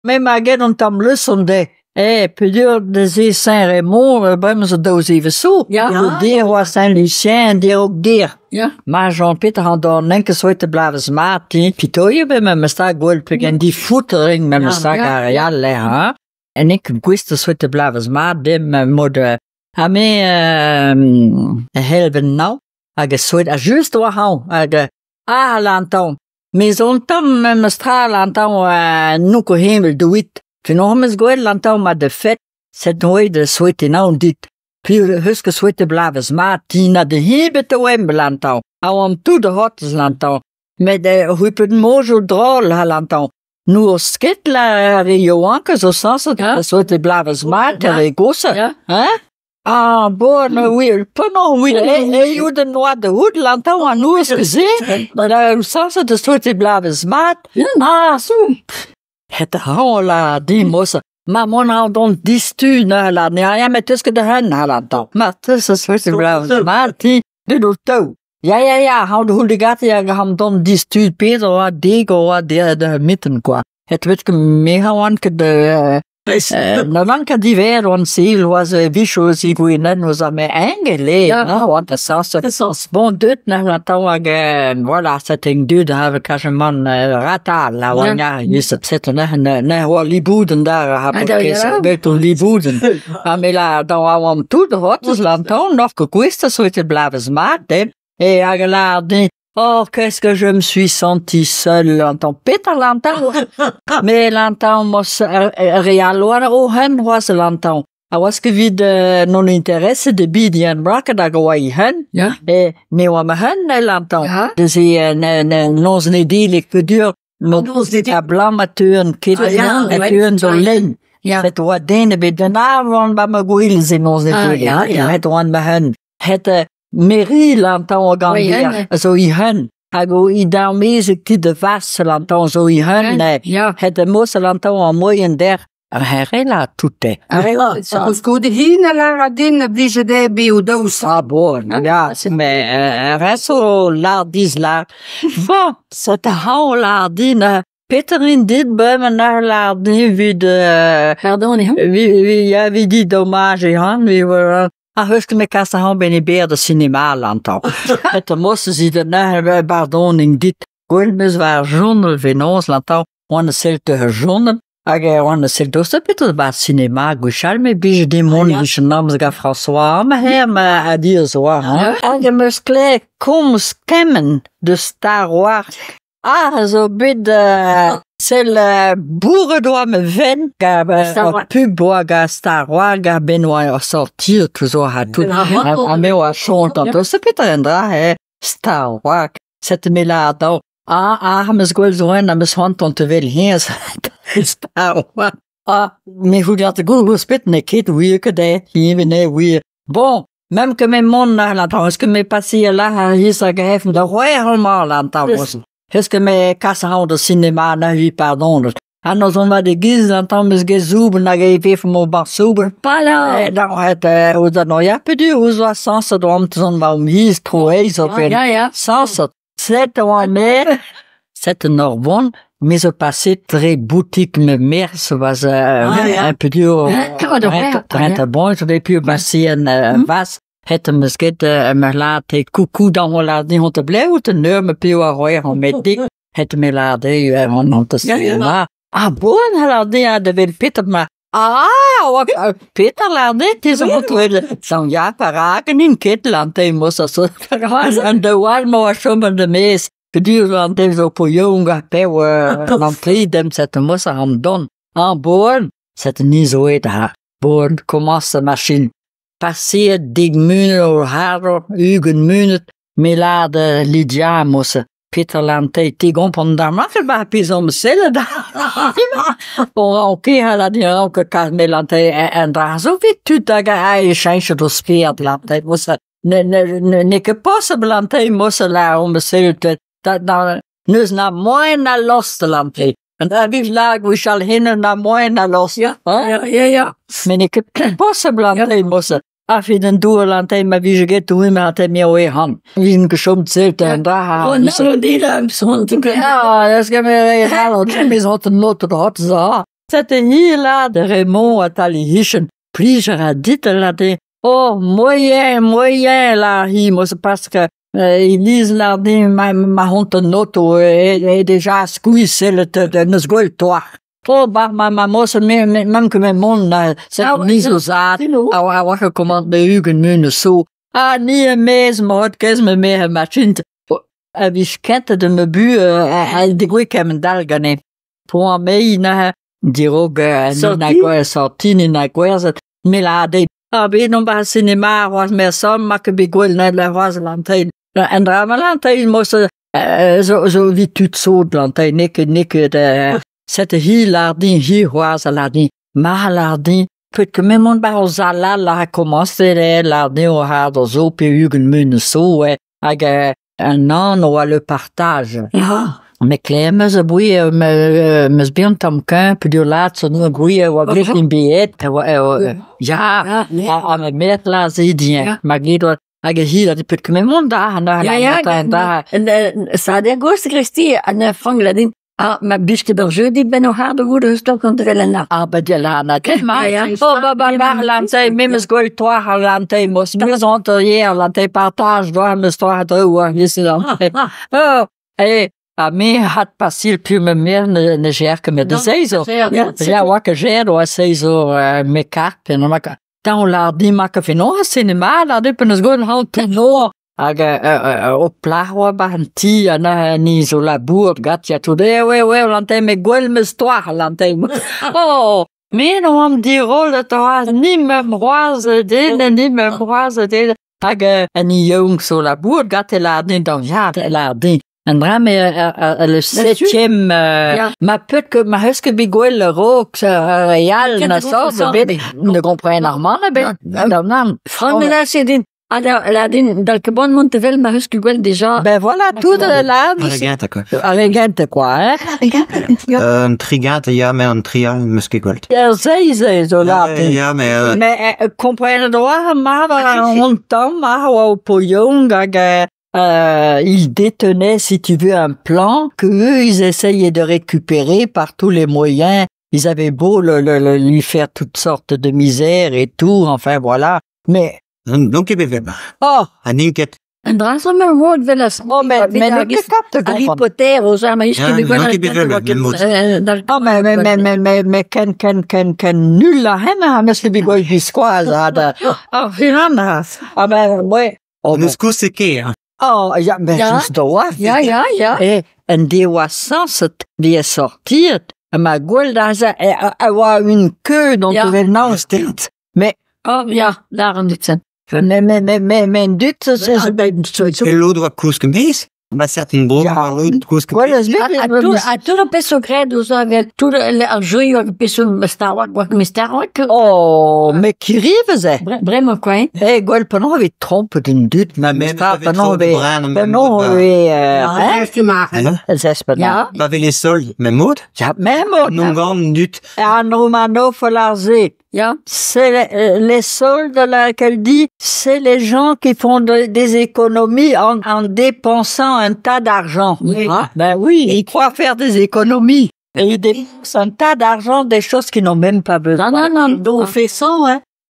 Même à get on tam lusonde. Plusieurs de Saint-Raymond, ben ze doos even zo. Ja. Die was Saint-Lucien, die ook die. Ja. Maar Jean-Peter had dan enkele soorten blijven smaat. Pitoje bij me sta golpig en die voetering met me sta areaal leggen. En ik wist de soorten blijven smaat, die me moeder. A me helpen nou. Age soort, a just waar hou. Age, lantan. Me zo'n tam met me stra lantan, nuko hemel doet. Fenomen goeie lantan maar de vet. Zet nooit de soorten nou dit. Puis huske soorten blijven smaat. Die naar de hebe te wembe lantan. Hou toe de hottes lantan. Met de huipen mojo drol lantan. Nu skit la Joanke zo sans het de soorten blijven smaat. De gosse. Oui, pas non, oui. Je de noir de hoed lantan aan nu is gezien. Maar sans het de soorten blijven smaat. Zo. Het hola die mosse. Maar mon hou dan die stu na la. Ja, met tussen de hen na lantan. Maar tussen soorten blijven smaat. Die doet touw. Ja, hou de hoede gaten, ja, gaan dan die stu Peter wat dego wat de mitten qua. Het weet ik mega wanke de na lanka die weer on seal was visual si we net was aan mij aangeleerd. Want dat is bon doet na lantan voilà setting dude have ik man rata la wanya je zitten ne hoor liboeden daar heb ik weet toen liboeden. Maar la dan wou toe de hottes lantan nog gekwist zo het blijven smaak. Et regarde, oh, qu'est-ce que je me suis senti seul, lantan. Peter lantan. Mais lantan mos realoar o hen was lantan. I was gevid non interesse de bidi en braken da gwai hen. Ja. Me wa me hen lantan. Dus nos ne dilik pedur. Nos dit blanc maturen kit en zo len. Het wat dene bij de naam van me gwil zijn nos ne dilik. Het wan me hen. Het Mairie lantan organ zo i hun. Hago i daarmee ze die de vaste lantan zo i hun. Het de mosse lantan en mooi en der. Herela tutte. Zo goed heen la din vise de biudos. Bon. Ja, c'est mais resto la dis la. Bon, c'est hou la din. Peter in dit buimen naar la din wie de Pardon, wie die dommage han wie we huske me kasta han ben i beer de cinema lantan. Het moesten ze de naar pardon in dit. Goelmes waar journal venons lantan. On selte journal. Age on selte so Peter ba cinema. Guchal me bige de mon wische namens ga François. Ma her ma a dire zo. Age muskle kom skemmen de Star Wars. Zo bid c'est le bourre doit me ven pub boaga Star Wars Benoît sortir toujours à tout à me wa chantant c'est peut-être Star Wars cette melado mes goals zoen na mes hand on te wil hier Star Wars mais vous dites go spit ne kid oui que des oui bon même que mes mon là est-ce que mes passé là il ça greffe de royalement là est-ce que mes casses ont de cinéma na oui pardon en nos on va de guise entend mes gezoub na geve van mon barsober Voilà. Dan het hoe dat nou ja pedu hoe zo sans dat om te zon waarom hier troué zo Ja. sans dat c'est one meer c'est Norbonne mais je passais très boutique me mers was un peu dur très bon je l'ai pu passer un vas het mesket me laat coucou dan we laat niet te blijven te nemen pio roer met dik het me laat on te cinema bon laat de wil Peter maar Peter laat dit is een zo'n ja paraken in Kitland hij moest zo en de warme zomer de mees gedurende zo voor jonge pewe l'entrée dem cette moest hem doen bon c'est niet zo het haar bon commence machine passeert dig minuten harder ugen minuten melade Lydia mosse Peter Lante tigon pendant ma fait pas puis on me celle daar bon ok elle a dit que quand melante en daar zo vite tu daga ai change de speert Lante mosse ne que possible Lante mosse la on me celle dat nou dus na mooi na lost Lante en daar wie lag we shall hinnen na mooi na lost Ja. mais ne que possible Lante mosse Af in den Duerland ma wie je get hoe hat mir oe han. Wie een geschomt zelt en daar. Dat ge me halen. Mis hat een lot dat had ze. Cette île-là de Raymond à Talihichen, puis j'aurais dit, oh, moyen, là, moi, c'est parce que, ils lisent là, ma honte note, et déjà, squeeze, ne se gueule, toi. Oh, bah, ma mosse, même que mes monde, c'est mise aux arts, à recommande de Hugen Mune, so. Ah, ni een mes, maar het kes me mee gemachint. Wie schent de me bu, de goeie kem dalgane. Pour me, na, die ook, na goeie sortini, na goeie, me la de. Ah, ben, non, ba, cinema, was me som, makke bi goeie, na, la was lantein. En drama lantein, moest, zo wie tuut zo lantein, nikke, de, zette hier lardin, hier was lardin, maar lardin. Porque meu mundo vai usar lá commencer lá deu hard zo pe Hugen Mune so un an ou le partage. Me klemme ze boeie me sbion tam kan pe du laat zo no goeie wa blik in biet ja me met la zidien ma gido hier dat peut que meu mundo da en sa de gost Christi an fangladin. Ah, ma biske berge die ben nog harde goede stok onder Elena. Ah, bij de lana. Oh, bah, lantij, mimes goeie toi, lantij, mos, mis hier, lantij partage, door mes toi, hoor, is dan. Oh, me had pasil pu me meer ne gerke met de zeizo. Ja, wakke ger, was zeizo, me karp, en dan dan laat die maken van, oh, cinema, laat die penes goeie hand, no. Op plahwa bahanti ana ni zo la bour gatia today we lantay me gwel me histoire lantay oh mais non am di rôle de ni me broise de ani jong zo la bour gat la din dans ja la din en drame le septième ma peut que ma huske bigwel le rock real na so ne comprend normand ben non Frank c'est la din dal que bon Montevel ma huske gwel déjà. Ben voilà, tout de là. Arregante quoi, hein? Un trigate, ja, mais un trial muske gwel. Zei, zo laat. Ja, mais... Mais, comprendre droit, ma, on temps, ma, au poyong, ils détenaient, si tu veux, un plan que eux, ils essayaient de récupérer par tous les moyens. Ils avaient beau lui faire toutes sortes de misères et tout, enfin voilà. Mais, Donc, ik ben oh! Aninket. En drazen me woord wel eens. Oh, mais ne capte Harry Potter, ou ça, mais je me oh, mais ken nul la henne, mais le bigoy visquoise, oh, finana. Ah, ben, ouais. Oh, nous c'est hein. Oh, ja, mais juste droit. Ja. En die was sans die est sorti, ma gueule dans avoir une queue dont tu veux non, mais, oh, ja, daarom dit zijn. Mais dit, c'est l'autre kuske mees, maar certaine boom, l'autre kuske. A tout le peso credo, ça, tout le jeu, le peso Star Wars, oh, mais qui rive, c'est? Vraiment, quoi? Eh, gueule, pendant avait trompe d'une dute, ma mère, pendant avait, ja. Maar wil je sol, met moed? Ja, même moed. Non, grand dut. En Romano, Folarzé. Ja. C'est les soldes là qu'elle dit, c'est les gens qui font des économies en dépensant un tas d'argent. Oui. Ah, ben oui, ils croient faire des économies. Et ils dépensent un tas d'argent, des choses qu'ils n'ont même pas besoin. Non. On fait ça, hein.